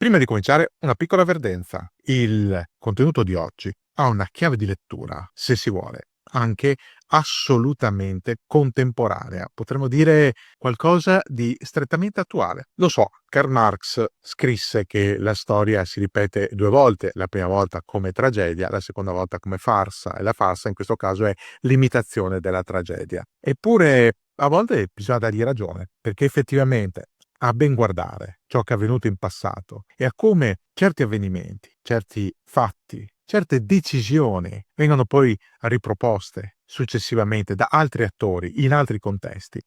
Prima di cominciare, una piccola avvertenza. Il contenuto di oggi ha una chiave di lettura, se si vuole, anche assolutamente contemporanea. Potremmo dire qualcosa di strettamente attuale. Lo so, Karl Marx scrisse che la storia si ripete due volte, la prima volta come tragedia, la seconda volta come farsa, e la farsa in questo caso è l'imitazione della tragedia. Eppure a volte bisogna dargli ragione, perché effettivamente a ben guardare ciò che è avvenuto in passato e a come certi avvenimenti, certi fatti, certe decisioni vengono poi riproposte successivamente da altri attori in altri contesti,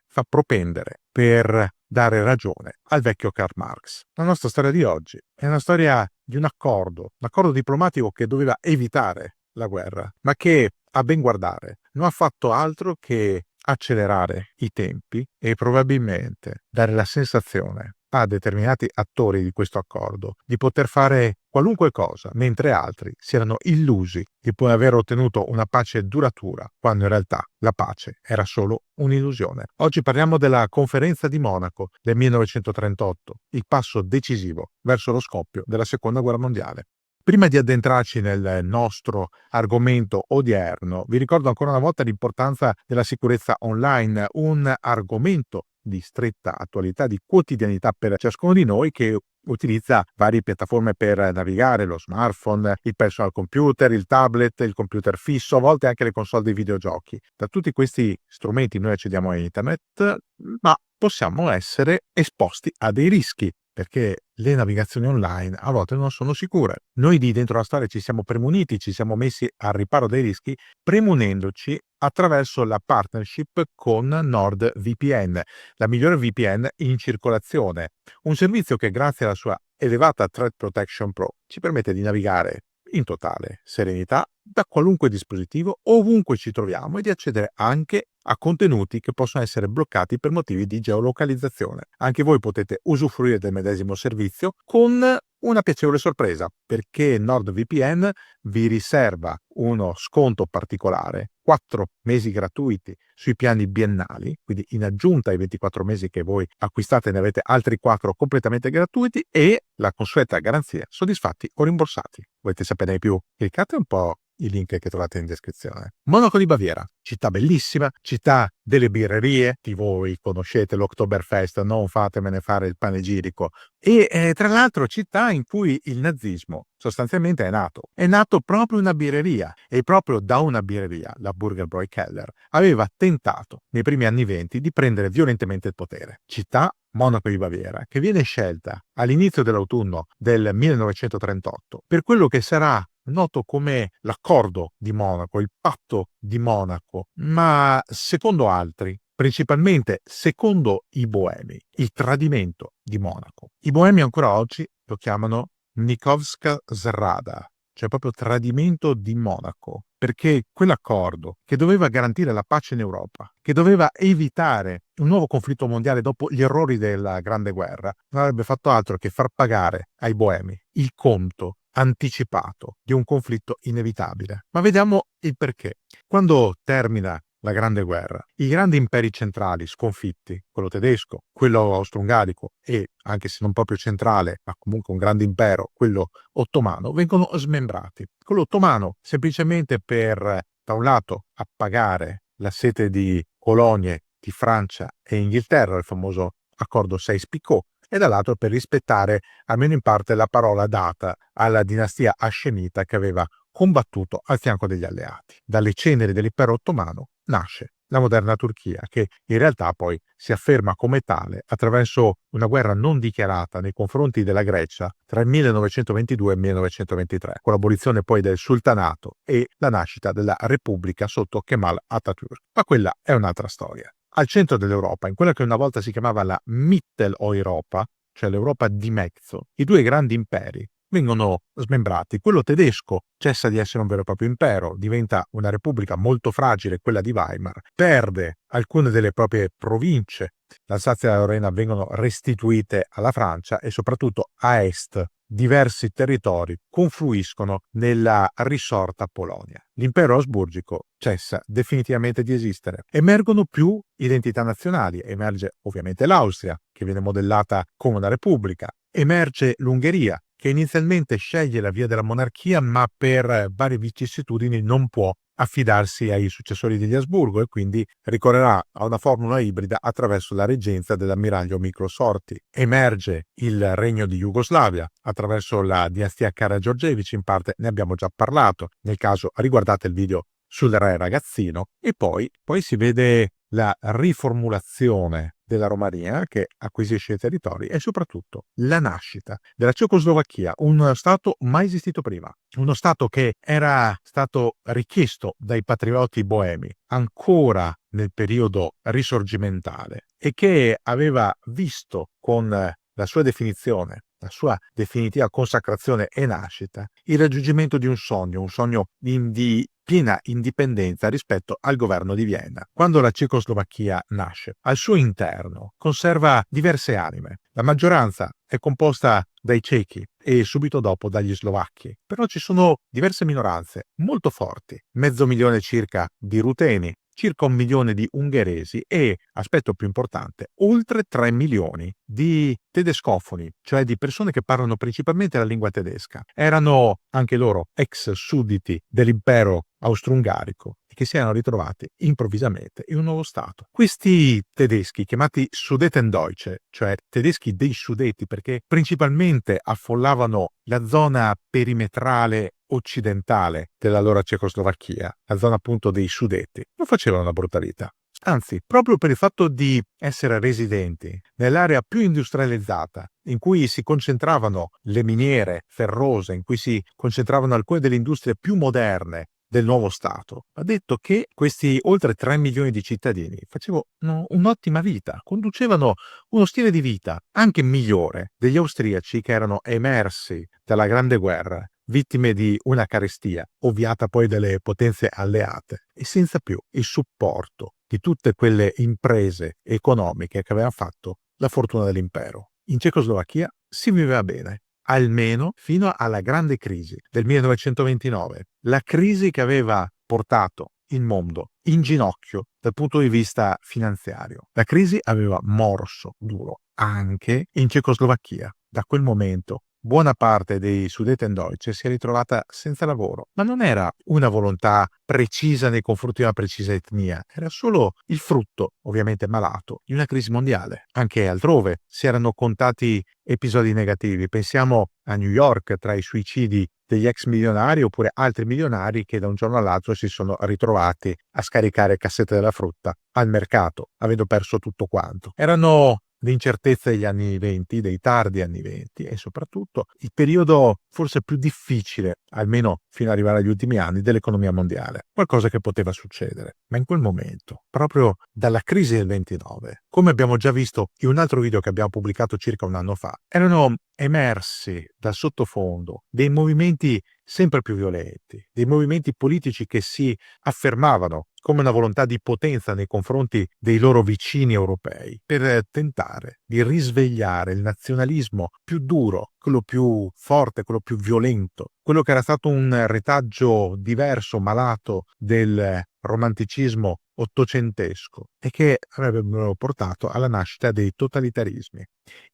fa propendere per dare ragione al vecchio Karl Marx. La nostra storia di oggi è una storia di un accordo diplomatico che doveva evitare la guerra, ma che, a ben guardare, non ha fatto altro che accelerare i tempi e probabilmente dare la sensazione a determinati attori di questo accordo di poter fare qualunque cosa, mentre altri si erano illusi di poi aver ottenuto una pace duratura, quando in realtà la pace era solo un'illusione. Oggi parliamo della conferenza di Monaco del 1938, il passo decisivo verso lo scoppio della Seconda Guerra Mondiale. Prima di addentrarci nel nostro argomento odierno, vi ricordo ancora una volta l'importanza della sicurezza online, un argomento di stretta attualità, di quotidianità per ciascuno di noi che utilizza varie piattaforme per navigare, lo smartphone, il personal computer, il tablet, il computer fisso, a volte anche le console dei videogiochi. Da tutti questi strumenti noi accediamo a internet, ma possiamo essere esposti a dei rischi, perché le navigazioni online a volte non sono sicure. Noi di Dentro la Storia ci siamo premuniti, ci siamo messi al riparo dai rischi, premunendoci attraverso la partnership con NordVPN, la migliore VPN in circolazione, un servizio che grazie alla sua elevata Threat Protection Pro ci permette di navigare in totale serenità da qualunque dispositivo, ovunque ci troviamo, e di accedere anche a contenuti che possono essere bloccati per motivi di geolocalizzazione. Anche voi potete usufruire del medesimo servizio con una piacevole sorpresa, perché NordVPN vi riserva uno sconto particolare, 4 mesi gratuiti sui piani biennali, quindi in aggiunta ai 24 mesi che voi acquistate ne avete altri 4 completamente gratuiti, e la consueta garanzia soddisfatti o rimborsati. Volete saperne di più? Cliccate un po' i link che trovate in descrizione. Monaco di Baviera, città bellissima, città delle birrerie, di voi conoscete l'Oktoberfest, non fatemene fare il panegirico, e tra l'altro città in cui il nazismo sostanzialmente è nato proprio una birreria, e proprio da una birreria, la Burgerbräu Keller, aveva tentato nei primi anni 20 di prendere violentemente il potere. Città, Monaco di Baviera, che viene scelta all'inizio dell'autunno del 1938 per quello che sarà noto come l'accordo di Monaco, il patto di Monaco, ma secondo altri, principalmente secondo i boemi, il tradimento di Monaco. I boemi ancora oggi lo chiamano Nikovska Zrada, cioè proprio tradimento di Monaco, perché quell'accordo che doveva garantire la pace in Europa, che doveva evitare un nuovo conflitto mondiale dopo gli errori della Grande Guerra, non avrebbe fatto altro che far pagare ai boemi il conto anticipato di un conflitto inevitabile. Ma vediamo il perché. Quando termina la Grande Guerra, i grandi imperi centrali sconfitti, quello tedesco, quello austro-ungarico e, anche se non proprio centrale, ma comunque un grande impero, quello ottomano, vengono smembrati. Quello ottomano semplicemente per, da un lato, appagare la sete di colonie di Francia e Inghilterra, il famoso accordo Sykes-Picot, e dall'altro per rispettare almeno in parte la parola data alla dinastia hascemita che aveva combattuto al fianco degli alleati. Dalle ceneri dell'impero ottomano nasce la moderna Turchia, che in realtà poi si afferma come tale attraverso una guerra non dichiarata nei confronti della Grecia tra il 1922 e il 1923, con l'abolizione poi del sultanato e la nascita della Repubblica sotto Kemal Atatürk. Ma quella è un'altra storia. Al centro dell'Europa, in quella che una volta si chiamava la Mitteleuropa, cioè l'Europa di mezzo, i due grandi imperi vengono smembrati. Quello tedesco cessa di essere un vero e proprio impero, diventa una repubblica molto fragile, quella di Weimar, perde alcune delle proprie province, l'Alsazia e la Lorena vengono restituite alla Francia, e soprattutto a est diversi territori confluiscono nella risorta Polonia. L'impero asburgico cessa definitivamente di esistere. Emergono più identità nazionali, emerge ovviamente l'Austria, che viene modellata come una repubblica, Emerge l'Ungheria, che inizialmente sceglie la via della monarchia, ma per varie vicissitudini non può affidarsi ai successori degli Asburgo e quindi ricorrerà a una formula ibrida attraverso la reggenza dell'ammiraglio Miklo Sorti. Emerge il regno di Jugoslavia attraverso la dinastia Karađorđević, in parte ne abbiamo già parlato, nel caso riguardate il video sul re ragazzino, e poi si vede la riformulazione della Romania che acquisisce i territori e soprattutto la nascita della Cecoslovacchia, uno stato mai esistito prima, uno stato che era stato richiesto dai patrioti boemi ancora nel periodo risorgimentale e che aveva visto con la sua definizione, la sua definitiva consacrazione e nascita, il raggiungimento di un sogno di piena indipendenza rispetto al governo di Vienna. Quando la Cecoslovacchia nasce, al suo interno conserva diverse anime. La maggioranza è composta dai cechi e subito dopo dagli slovacchi, però ci sono diverse minoranze molto forti, 500.000 circa di ruteni, circa 1 milione di ungheresi e, aspetto più importante, oltre 3 milioni di tedescofoni, cioè di persone che parlano principalmente la lingua tedesca. Erano anche loro ex sudditi dell'impero austro-ungarico e che si erano ritrovati improvvisamente in un nuovo stato. Questi tedeschi, chiamati Sudetendeutsche, cioè tedeschi dei Sudeti, perché principalmente affollavano la zona perimetrale occidentale dell'allora Cecoslovacchia, la zona appunto dei Sudeti, non facevano una brutalità. Anzi, proprio per il fatto di essere residenti nell'area più industrializzata, in cui si concentravano le miniere ferrose, in cui si concentravano alcune delle industrie più moderne del nuovo Stato, ha detto che questi oltre 3 milioni di cittadini facevano un'ottima vita, conducevano uno stile di vita anche migliore degli austriaci che erano emersi dalla Grande Guerra, vittime di una carestia, ovviata poi dalle potenze alleate, e senza più il supporto di tutte quelle imprese economiche che avevano fatto la fortuna dell'impero. In Cecoslovacchia si viveva bene, almeno fino alla grande crisi del 1929, la crisi che aveva portato il mondo in ginocchio dal punto di vista finanziario. La crisi aveva morso duro anche in Cecoslovacchia. Da quel momento buona parte dei Sudetendeutsche si è ritrovata senza lavoro, ma non era una volontà precisa nei confronti di una precisa etnia, era solo il frutto, ovviamente malato, di una crisi mondiale. Anche altrove si erano contati episodi negativi, pensiamo a New York tra i suicidi degli ex milionari oppure altri milionari che da un giorno all'altro si sono ritrovati a scaricare cassette della frutta al mercato, avendo perso tutto quanto. Erano l'incertezza degli anni 20, dei tardi anni 20 e soprattutto il periodo forse più difficile, almeno fino ad arrivare agli ultimi anni, dell'economia mondiale. Qualcosa che poteva succedere. Ma in quel momento, proprio dalla crisi del 29, come abbiamo già visto in un altro video che abbiamo pubblicato circa un anno fa, erano emersi dal sottofondo dei movimenti sempre più violenti, dei movimenti politici che si affermavano come una volontà di potenza nei confronti dei loro vicini europei, per tentare di risvegliare il nazionalismo più duro, quello più forte, quello più violento, quello che era stato un retaggio diverso, malato del romanticismo ottocentesco e che avrebbero portato alla nascita dei totalitarismi.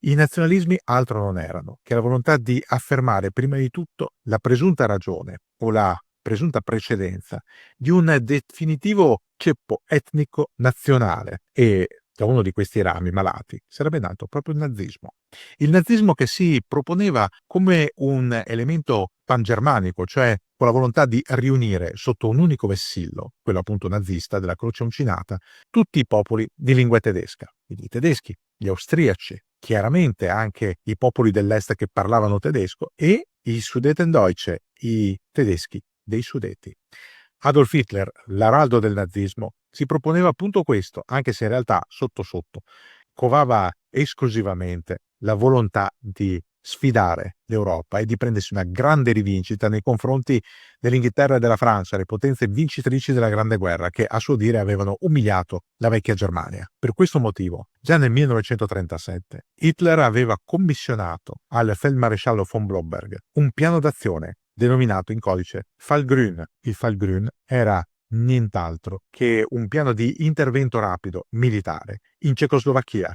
I nazionalismi altro non erano che la volontà di affermare prima di tutto la presunta ragione o la presunta precedenza di un definitivo ceppo etnico nazionale e da uno di questi rami malati sarebbe nato proprio il nazismo. Il nazismo che si proponeva come un elemento pangermanico, cioè con la volontà di riunire sotto un unico vessillo, quello appunto nazista della croce uncinata, tutti i popoli di lingua tedesca, quindi i tedeschi, gli austriaci, chiaramente anche i popoli dell'est che parlavano tedesco e i Sudetendeutsche, i tedeschi dei Sudeti. Adolf Hitler, l'araldo del nazismo, si proponeva appunto questo, anche se in realtà sotto sotto covava esclusivamente la volontà di sfidare l'Europa e di prendersi una grande rivincita nei confronti dell'Inghilterra e della Francia, le potenze vincitrici della Grande Guerra, che a suo dire avevano umiliato la vecchia Germania. Per questo motivo, già nel 1937, Hitler aveva commissionato al feldmaresciallo von Blomberg un piano d'azione denominato in codice Fallgrün. Il Fallgrün era nient'altro che un piano di intervento rapido militare in Cecoslovacchia,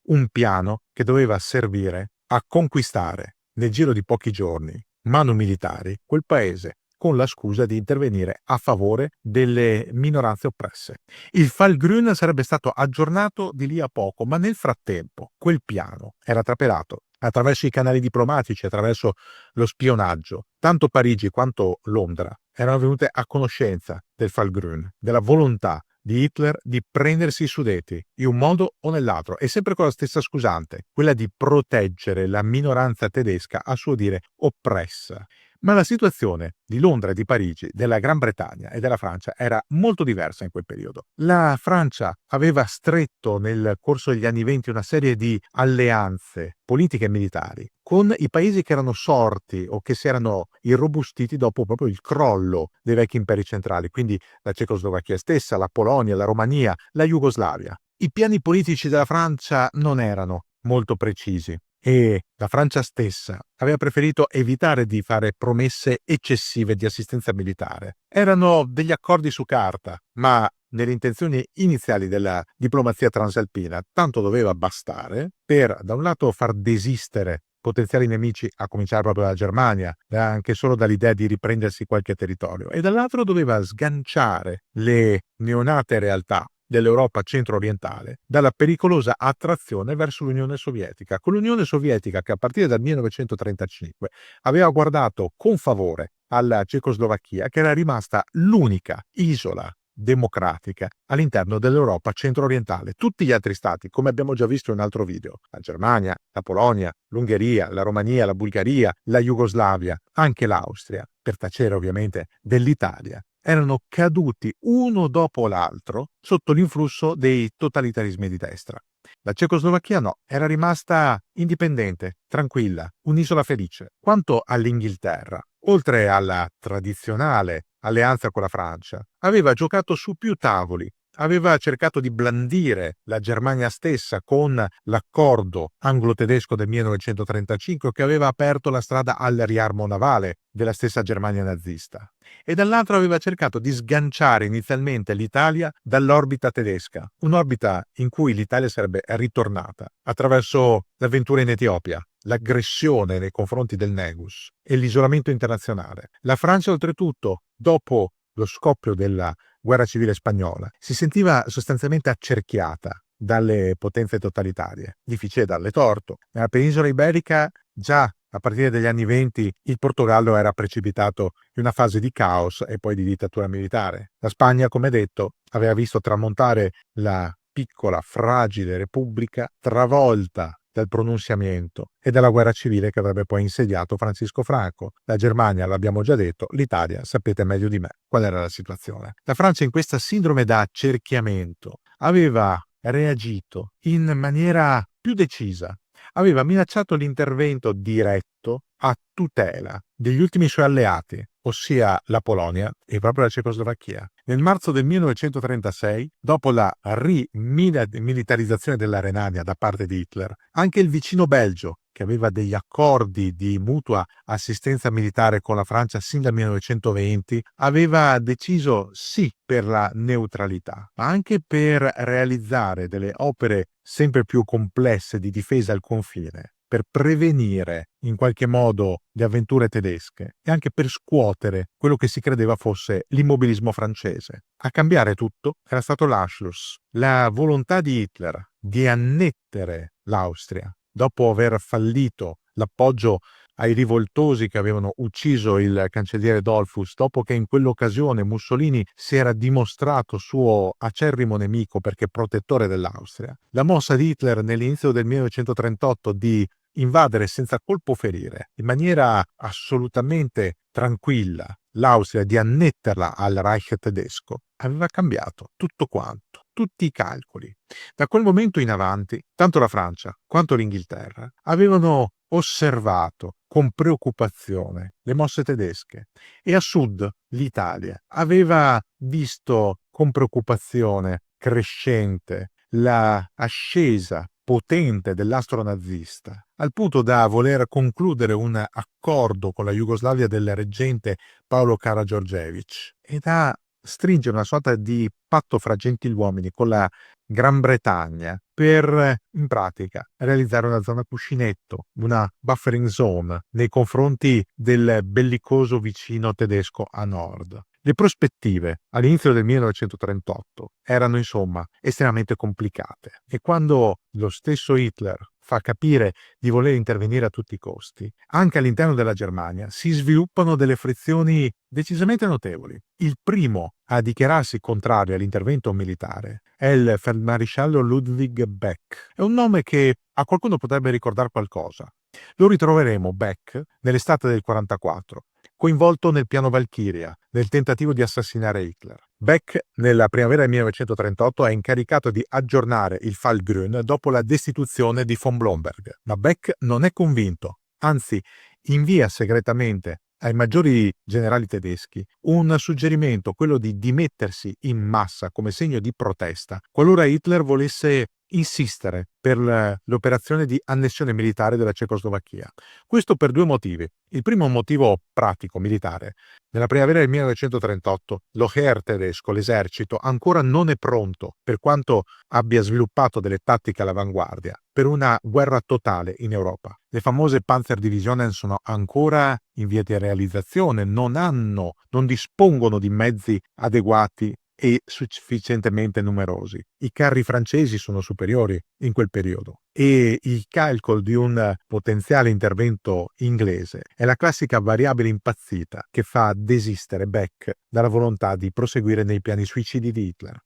un piano che doveva servire a conquistare nel giro di pochi giorni manu militari quel paese con la scusa di intervenire a favore delle minoranze oppresse. Il Fallgrün sarebbe stato aggiornato di lì a poco, ma nel frattempo quel piano era trapelato attraverso i canali diplomatici, attraverso lo spionaggio. Tanto Parigi quanto Londra erano venute a conoscenza del Fallgrün, della volontà di Hitler di prendersi i Sudeti in un modo o nell'altro, e sempre con la stessa scusante, quella di proteggere la minoranza tedesca, a suo dire oppressa. Ma la situazione di Londra e di Parigi, della Gran Bretagna e della Francia era molto diversa in quel periodo. La Francia aveva stretto nel corso degli anni '20 una serie di alleanze politiche e militari con i paesi che erano sorti o che si erano irrobustiti dopo proprio il crollo dei vecchi imperi centrali, quindi la Cecoslovacchia stessa, la Polonia, la Romania, la Jugoslavia. I piani politici della Francia non erano molto precisi e la Francia stessa aveva preferito evitare di fare promesse eccessive di assistenza militare. Erano degli accordi su carta, ma nelle intenzioni iniziali della diplomazia transalpina tanto doveva bastare per, da un lato, far desistere potenziali nemici, a cominciare proprio dalla Germania, anche solo dall'idea di riprendersi qualche territorio, e dall'altro doveva sganciare le neonate realtà dell'Europa centro-orientale dalla pericolosa attrazione verso l'Unione Sovietica, con l'Unione Sovietica che a partire dal 1935 aveva guardato con favore alla Cecoslovacchia, che era rimasta l'unica isola democratica all'interno dell'Europa centro-orientale. Tutti gli altri stati, come abbiamo già visto in un altro video, la Germania, la Polonia, l'Ungheria, la Romania, la Bulgaria, la Jugoslavia, anche l'Austria, per tacere ovviamente dell'Italia, erano caduti uno dopo l'altro sotto l'influsso dei totalitarismi di destra. La Cecoslovacchia no, era rimasta indipendente, tranquilla, un'isola felice. Quanto all'Inghilterra, oltre alla tradizionale alleanza con la Francia, aveva giocato su più tavoli. Aveva cercato di blandire la Germania stessa con l'accordo anglo-tedesco del 1935, che aveva aperto la strada al riarmo navale della stessa Germania nazista, e dall'altro aveva cercato di sganciare inizialmente l'Italia dall'orbita tedesca, un'orbita in cui l'Italia sarebbe ritornata attraverso l'avventura in Etiopia, l'aggressione nei confronti del Negus e l'isolamento internazionale. La Francia, oltretutto, dopo lo scoppio della guerra civile spagnola, si sentiva sostanzialmente accerchiata dalle potenze totalitarie. Difficile darle torto. Nella penisola iberica, già a partire dagli anni '20, il Portogallo era precipitato in una fase di caos e poi di dittatura militare. La Spagna, come detto, aveva visto tramontare la piccola, fragile repubblica, travolta dal pronunziamento e dalla guerra civile che avrebbe poi insediato Francisco Franco. La Germania, l'abbiamo già detto, l'Italia, sapete meglio di me qual era la situazione. La Francia, in questa sindrome da accerchiamento, aveva reagito in maniera più decisa. Aveva minacciato l'intervento diretto a tutela degli ultimi suoi alleati, ossia la Polonia e proprio la Cecoslovacchia. Nel marzo del 1936, dopo la rimilitarizzazione della Renania da parte di Hitler, anche il vicino Belgio, che aveva degli accordi di mutua assistenza militare con la Francia sin dal 1920, aveva deciso sì per la neutralità, ma anche per realizzare delle opere sempre più complesse di difesa al confine, per prevenire in qualche modo le avventure tedesche e anche per scuotere quello che si credeva fosse l'immobilismo francese. A cambiare tutto era stato l'Anschluss, la volontà di Hitler di annettere l'Austria dopo aver fallito l'appoggio ai rivoltosi che avevano ucciso il cancelliere Dollfuss, dopo che in quell'occasione Mussolini si era dimostrato suo acerrimo nemico perché protettore dell'Austria. La mossa di Hitler nell'inizio del 1938 di invadere senza colpo ferire, in maniera assolutamente tranquilla, l'Austria, di annetterla al Reich tedesco, aveva cambiato tutto quanto, tutti i calcoli. Da quel momento in avanti, tanto la Francia quanto l'Inghilterra avevano osservato con preoccupazione le mosse tedesche, e a sud l'Italia aveva visto con preoccupazione crescente la ascesa potente dell'astro nazista, al punto da voler concludere un accordo con la Jugoslavia del reggente Paolo Karađorđević e da stringere una sorta di patto fra gentiluomini con la Gran Bretagna per, in pratica, realizzare una zona cuscinetto, una buffering zone nei confronti del bellicoso vicino tedesco a nord. Le prospettive all'inizio del 1938 erano insomma estremamente complicate e quando lo stesso Hitler fa capire di voler intervenire a tutti i costi, anche all'interno della Germania si sviluppano delle frizioni decisamente notevoli. Il primo a dichiararsi contrario all'intervento militare è il feldmaresciallo Ludwig Beck. È un nome che a qualcuno potrebbe ricordare qualcosa. Lo ritroveremo, Beck, nell'estate del 44, coinvolto nel piano Valkyria, nel tentativo di assassinare Hitler. Beck, nella primavera del 1938, è incaricato di aggiornare il Fall Grün dopo la destituzione di von Blomberg. Ma Beck non è convinto, anzi invia segretamente ai maggiori generali tedeschi un suggerimento, quello di dimettersi in massa come segno di protesta, qualora Hitler volesse insistere per l'operazione di annessione militare della Cecoslovacchia. Questo per due motivi. Il primo motivo pratico, militare. Nella primavera del 1938 lo Heer tedesco, l'esercito, ancora non è pronto, per quanto abbia sviluppato delle tattiche all'avanguardia, per una guerra totale in Europa. Le famose Panzerdivisionen sono ancora in via di realizzazione, non dispongono di mezzi adeguati e sufficientemente numerosi. I carri francesi sono superiori in quel periodo e il calcolo di un potenziale intervento inglese è la classica variabile impazzita che fa desistere Beck dalla volontà di proseguire nei piani suicidi di Hitler.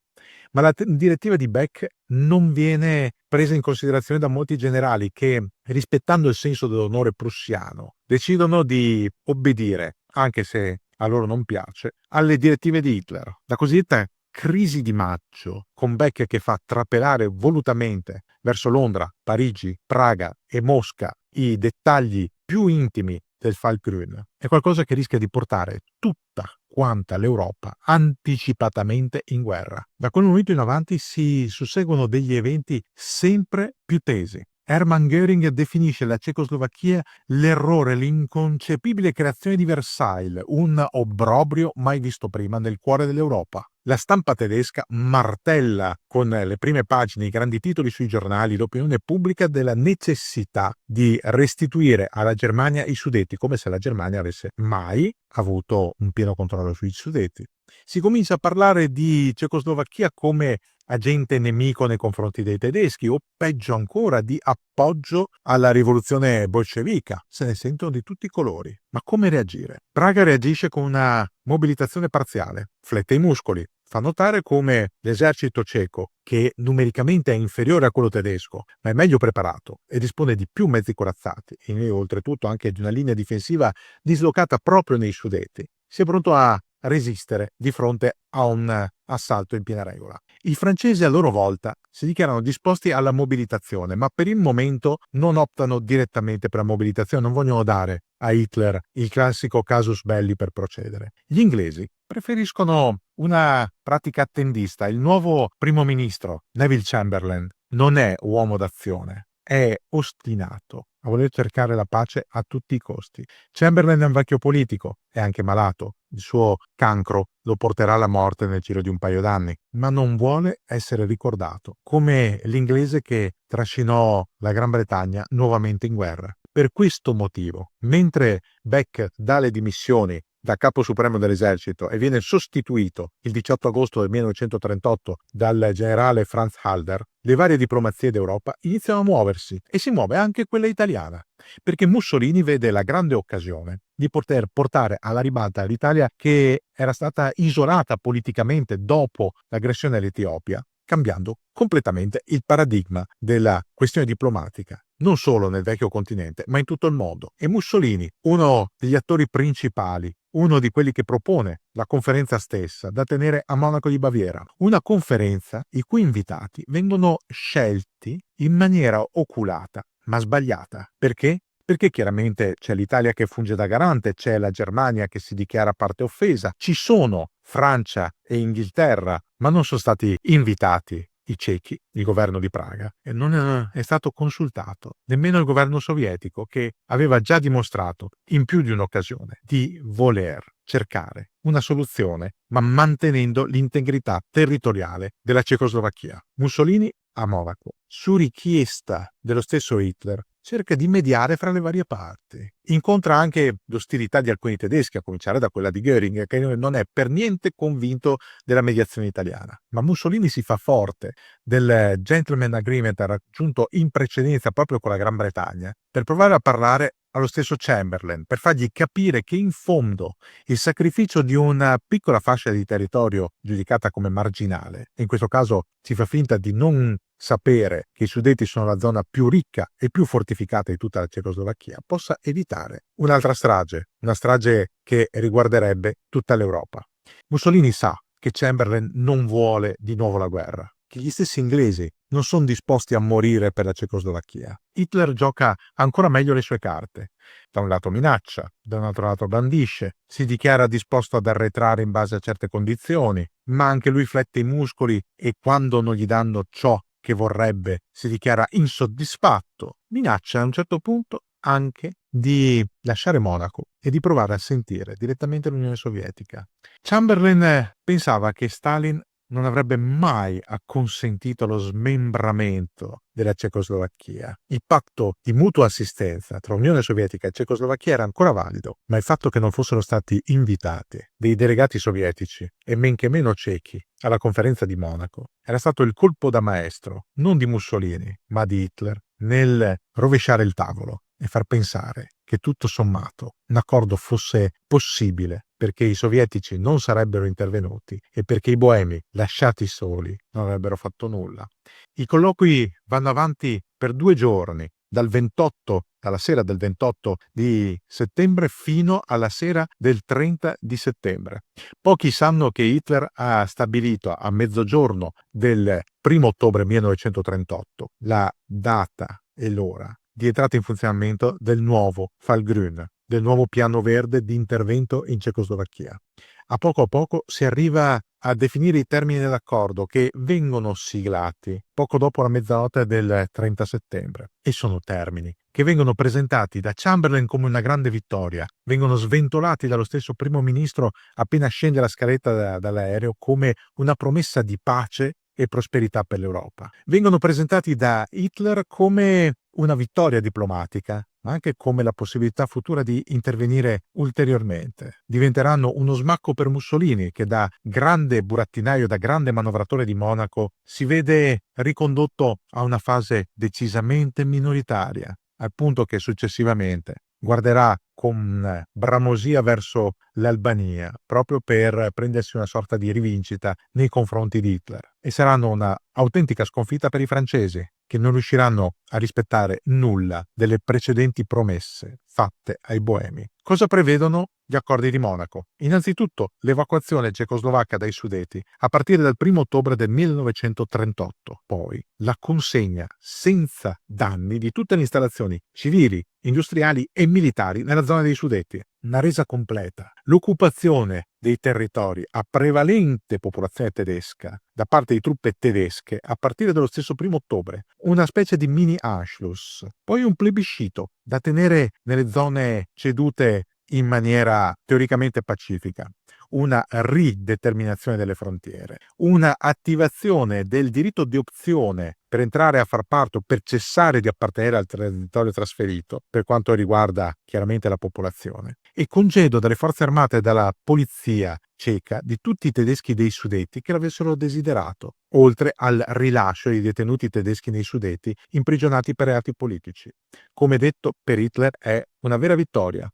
Ma la direttiva di Beck non viene presa in considerazione da molti generali che, rispettando il senso dell'onore prussiano, decidono di obbedire, anche se a loro non piace, alle direttive di Hitler. La cosiddetta crisi di maggio, con Beck che fa trapelare volutamente verso Londra, Parigi, Praga e Mosca i dettagli più intimi del Fall Grün, è qualcosa che rischia di portare tutta quanta l'Europa anticipatamente in guerra. Da quel momento in avanti si susseguono degli eventi sempre più tesi. Hermann Göring definisce la Cecoslovacchia l'errore, l'inconcepibile creazione di Versailles, un obbrobrio mai visto prima nel cuore dell'Europa. La stampa tedesca martella con le prime pagine, i grandi titoli sui giornali, l'opinione pubblica della necessità di restituire alla Germania i Sudeti, come se la Germania avesse mai avuto un pieno controllo sui Sudeti. Si comincia a parlare di Cecoslovacchia come agente nemico nei confronti dei tedeschi o peggio ancora di appoggio alla rivoluzione bolscevica. Se ne sentono di tutti i colori. Ma come reagire? Praga reagisce con una mobilitazione parziale, flette i muscoli, fa notare come l'esercito ceco, che numericamente è inferiore a quello tedesco, ma è meglio preparato e dispone di più mezzi corazzati e oltretutto anche di una linea difensiva dislocata proprio nei Sudeti, sia pronto a resistere di fronte a un assalto in piena regola. I francesi a loro volta si dichiarano disposti alla mobilitazione, ma per il momento non optano direttamente per la mobilitazione, non vogliono dare a Hitler il classico casus belli per procedere. Gli inglesi preferiscono una pratica attendista. Il nuovo primo ministro, Neville Chamberlain, non è uomo d'azione, è ostinato a voler cercare la pace a tutti i costi. Chamberlain è un vecchio politico, è anche malato, il suo cancro lo porterà alla morte nel giro di un paio d'anni, ma non vuole essere ricordato come l'inglese che trascinò la Gran Bretagna nuovamente in guerra. Per questo motivo, mentre Beck dà le dimissioni da capo supremo dell'esercito e viene sostituito il 18 agosto del 1938 dal generale Franz Halder, le varie diplomazie d'Europa iniziano a muoversi e si muove anche quella italiana, perché Mussolini vede la grande occasione di poter portare alla ribalta l'Italia che era stata isolata politicamente dopo l'aggressione all'Etiopia, cambiando completamente il paradigma della questione diplomatica, non solo nel vecchio continente, ma in tutto il mondo. E Mussolini, uno degli attori principali, uno di quelli che propone la conferenza stessa da tenere a Monaco di Baviera, una conferenza i cui invitati vengono scelti in maniera oculata, ma sbagliata. Perché? Perché chiaramente c'è l'Italia che funge da garante, c'è la Germania che si dichiara parte offesa, ci sono Francia e Inghilterra, ma non sono stati invitati i cechi, il governo di Praga, e non è stato consultato nemmeno il governo sovietico, che aveva già dimostrato in più di un'occasione di voler cercare una soluzione, ma mantenendo l'integrità territoriale della Cecoslovacchia. Mussolini a Monaco. Su richiesta dello stesso Hitler, cerca di mediare fra le varie parti. Incontra anche l'ostilità di alcuni tedeschi, a cominciare da quella di Göring, che non è per niente convinto della mediazione italiana. Ma Mussolini si fa forte del gentleman agreement raggiunto in precedenza proprio con la Gran Bretagna per provare a parlare allo stesso Chamberlain, per fargli capire che in fondo il sacrificio di una piccola fascia di territorio giudicata come marginale, in questo caso si fa finta di non sapere che i Sudeti sono la zona più ricca e più fortificata di tutta la Cecoslovacchia, possa evitare un'altra strage, una strage che riguarderebbe tutta l'Europa. Mussolini sa che Chamberlain non vuole di nuovo la guerra, che gli stessi inglesi non sono disposti a morire per la Cecoslovacchia. Hitler gioca ancora meglio le sue carte. Da un lato minaccia, da un altro lato bandisce, si dichiara disposto ad arretrare in base a certe condizioni, ma anche lui flette i muscoli e quando non gli danno ciò che vorrebbe si dichiara insoddisfatto, minaccia a un certo punto anche di lasciare Monaco e di provare a sentire direttamente l'Unione Sovietica. Chamberlain pensava che Stalin non avrebbe mai acconsentito allo smembramento della Cecoslovacchia. Il patto di mutua assistenza tra Unione Sovietica e Cecoslovacchia era ancora valido, ma il fatto che non fossero stati invitati dei delegati sovietici e men che meno cechi alla conferenza di Monaco era stato il colpo da maestro, non di Mussolini, ma di Hitler, nel rovesciare il tavolo e far pensare che tutto sommato un accordo fosse possibile perché i sovietici non sarebbero intervenuti e perché i boemi, lasciati soli, non avrebbero fatto nulla. I colloqui vanno avanti per 2 giorni, dalla sera del 28 di settembre fino alla sera del 30 di settembre. Pochi sanno che Hitler ha stabilito a mezzogiorno del 1 ottobre 1938 la data e l'ora di entrata in funzionamento del nuovo Fallgrün, del nuovo piano verde di intervento in Cecoslovacchia. A poco si arriva a definire i termini dell'accordo che vengono siglati poco dopo la mezzanotte del 30 settembre e sono termini che vengono presentati da Chamberlain come una grande vittoria, vengono sventolati dallo stesso primo ministro appena scende la scaletta dall'aereo come una promessa di pace e prosperità per l'Europa. Vengono presentati da Hitler come una vittoria diplomatica, ma anche come la possibilità futura di intervenire ulteriormente. Diventeranno uno smacco per Mussolini, che da grande burattinaio, da grande manovratore di Monaco, si vede ricondotto a una fase decisamente minoritaria, al punto che successivamente guarderà con bramosia verso l'Albania, proprio per prendersi una sorta di rivincita nei confronti di Hitler. E saranno una autentica sconfitta per i francesi, che non riusciranno a rispettare nulla delle precedenti promesse fatte ai boemi. Cosa prevedono gli accordi di Monaco? Innanzitutto l'evacuazione cecoslovacca dai Sudeti a partire dal 1 ottobre del 1938, poi la consegna senza danni di tutte le installazioni civili, industriali e militari nella zona dei Sudeti, una resa completa, l'occupazione dei territori a prevalente popolazione tedesca da parte di truppe tedesche a partire dallo stesso 1 ottobre, una specie di mini Anschluss, poi un plebiscito da tenere nelle zone cedute in maniera teoricamente pacifica, una rideterminazione delle frontiere, una attivazione del diritto di opzione per entrare a far parte o per cessare di appartenere al territorio trasferito per quanto riguarda chiaramente la popolazione, e congedo dalle forze armate e dalla polizia ceca di tutti i tedeschi dei Sudeti che l'avessero desiderato, oltre al rilascio dei detenuti tedeschi nei Sudeti imprigionati per reati politici. Come detto, per Hitler è una vera vittoria.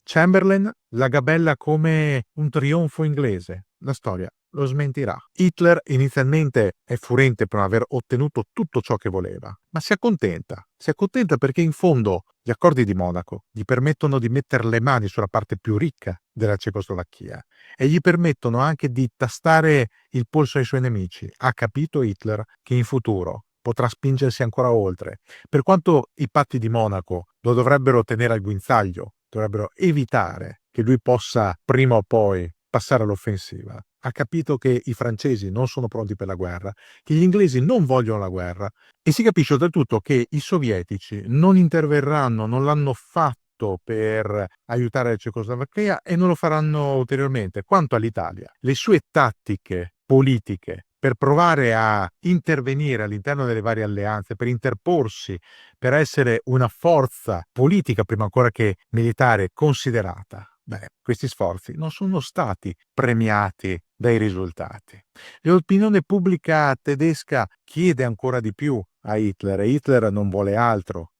Chamberlain la gabella come un trionfo inglese. La storia lo smentirà. Hitler inizialmente è furente per non aver ottenuto tutto ciò che voleva, ma si accontenta. Si accontenta perché in fondo gli accordi di Monaco gli permettono di mettere le mani sulla parte più ricca della Cecoslovacchia e gli permettono anche di tastare il polso ai suoi nemici. Ha capito Hitler che in futuro potrà spingersi ancora oltre. Per quanto i patti di Monaco lo dovrebbero tenere al guinzaglio, dovrebbero evitare che lui possa prima o poi passare all'offensiva. Ha capito che i francesi non sono pronti per la guerra, che gli inglesi non vogliono la guerra e si capisce oltretutto che i sovietici non interverranno, non l'hanno fatto per aiutare la Cecoslovacchia e non lo faranno ulteriormente. Quanto all'Italia, le sue tattiche politiche per provare a intervenire all'interno delle varie alleanze, per interporsi, per essere una forza politica, prima ancora che militare, considerata. Beh, questi sforzi non sono stati premiati dai risultati. L'opinione pubblica tedesca chiede ancora di più a Hitler e Hitler non vuole altro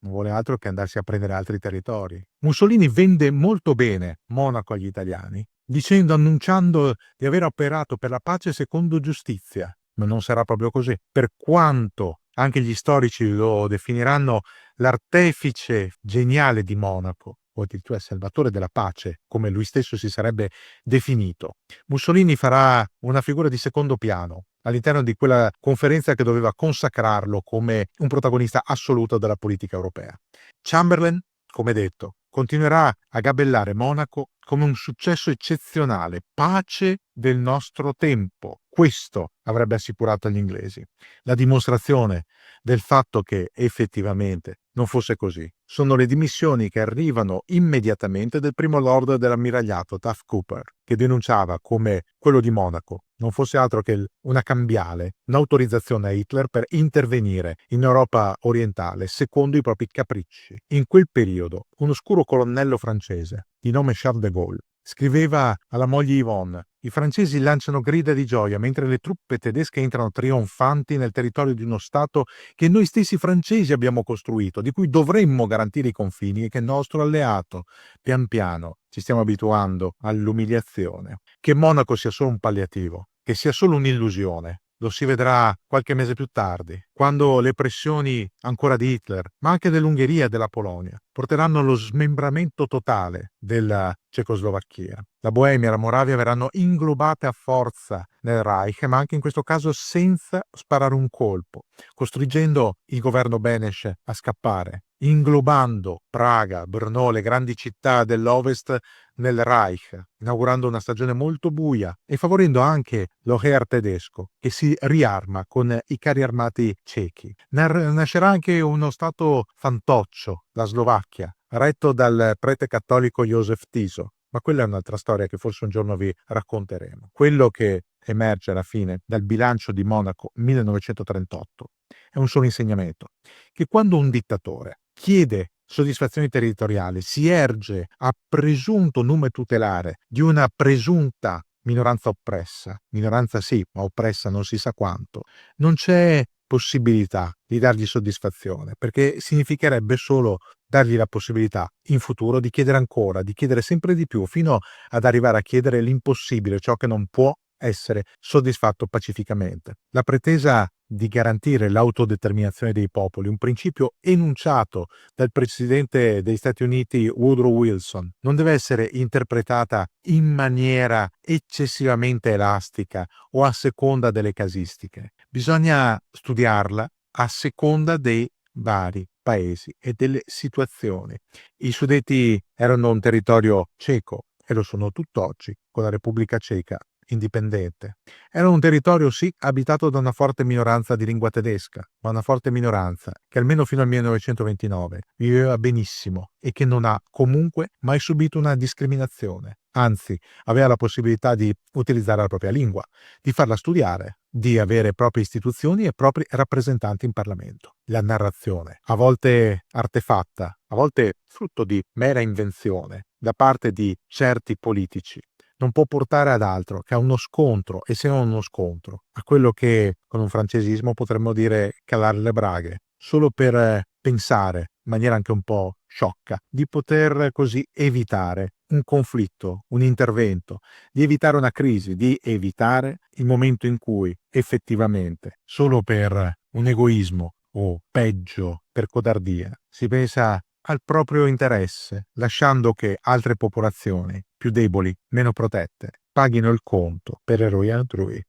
che andarsi a prendere altri territori. Mussolini vende molto bene Monaco agli italiani, annunciando di aver operato per la pace secondo giustizia, ma non sarà proprio così. Per quanto anche gli storici lo definiranno l'artefice geniale di Monaco, o addirittura salvatore della pace, come lui stesso si sarebbe definito, Mussolini farà una figura di secondo piano all'interno di quella conferenza che doveva consacrarlo come un protagonista assoluto della politica europea. Chamberlain, come detto, continuerà a gabellare Monaco come un successo eccezionale, pace del nostro tempo. Questo avrebbe assicurato agli inglesi. La dimostrazione del fatto che effettivamente non fosse così sono le dimissioni che arrivano immediatamente del primo lord dell'ammiragliato Taft Cooper, che denunciava come quello di Monaco non fosse altro che una cambiale, un'autorizzazione a Hitler per intervenire in Europa orientale secondo i propri capricci. In quel periodo, un oscuro colonnello francese di nome Charles de Gaulle scriveva alla moglie Yvonne: i francesi lanciano grida di gioia mentre le truppe tedesche entrano trionfanti nel territorio di uno Stato che noi stessi francesi abbiamo costruito, di cui dovremmo garantire i confini e che è nostro alleato. Pian piano ci stiamo abituando all'umiliazione. Che Monaco sia solo un palliativo, che sia solo un'illusione, lo si vedrà qualche mese più tardi, quando le pressioni ancora di Hitler, ma anche dell'Ungheria e della Polonia, porteranno allo smembramento totale della Cecoslovacchia. La Boemia e la Moravia verranno inglobate a forza nel Reich, ma anche in questo caso senza sparare un colpo, costringendo il governo Beneš a scappare, inglobando Praga, Brno, le grandi città dell'Ovest nel Reich, inaugurando una stagione molto buia e favorendo anche lo Heer tedesco, che si riarma con i carri armati cechi. Nascerà anche uno stato fantoccio, la Slovacchia, retto dal prete cattolico Józef Tiso, ma quella è un'altra storia che forse un giorno vi racconteremo. Quello che emerge alla fine dal bilancio di Monaco 1938 è un solo insegnamento, che quando un dittatore chiede soddisfazioni territoriali, si erge a presunto nume tutelare di una presunta minoranza oppressa, minoranza sì, ma oppressa non si sa quanto, non c'è possibilità di dargli soddisfazione, perché significherebbe solo dargli la possibilità in futuro di chiedere ancora, di chiedere sempre di più, fino ad arrivare a chiedere l'impossibile, ciò che non può essere soddisfatto pacificamente. La pretesa di garantire l'autodeterminazione dei popoli, un principio enunciato dal presidente degli Stati Uniti Woodrow Wilson, non deve essere interpretata in maniera eccessivamente elastica o a seconda delle casistiche. Bisogna studiarla a seconda dei vari paesi e delle situazioni. I Sudeti erano un territorio ceco e lo sono tutt'oggi con la Repubblica Ceca indipendente. Era un territorio sì abitato da una forte minoranza di lingua tedesca, ma una forte minoranza che almeno fino al 1929 viveva benissimo e che non ha comunque mai subito una discriminazione. Anzi, aveva la possibilità di utilizzare la propria lingua, di farla studiare, di avere proprie istituzioni e propri rappresentanti in Parlamento. La narrazione, a volte artefatta, a volte frutto di mera invenzione da parte di certi politici, non può portare ad altro che a uno scontro, e se non uno scontro, a quello che con un francesismo potremmo dire calare le braghe, solo per pensare in maniera anche un po' sciocca di poter così evitare un conflitto, un intervento, di evitare una crisi, di evitare il momento in cui effettivamente, solo per un egoismo o peggio per codardia, si pensa al proprio interesse, lasciando che altre popolazioni più deboli, meno protette, paghino il conto per errori altrui.